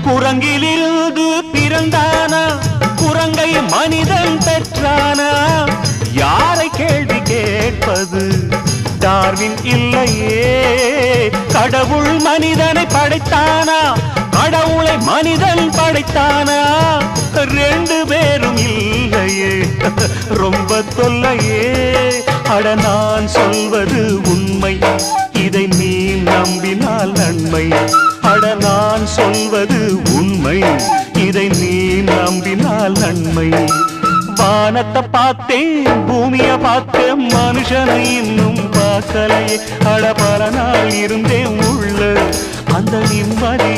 குரங்கிலிருந்து பிறந்தானா குரங்கை மனிதன் பெற்றானா யாரை கேள்வி கேட்பது டார்வின் இல்லையே கடவுள் மனிதனை படைத்தானா கடவுளை மனிதன் படைத்தானா ரெண்டு பேரும் இல்லையே ரொம்ப தொல்லையே அட நான் சொல்வது உண்மை இதை நீ நம்பினால் நன்மை அட நான் சொல்வது உண்மை இதை நீ நம்பினால் நன்மை வானத்தை பார்த்தேன் பூமிய பார்த்தேன் மனுஷனை இன்னும் பார்க்கலையே அட பல நாள் இருந்தேன் உள்ள அந்த நிம்மதி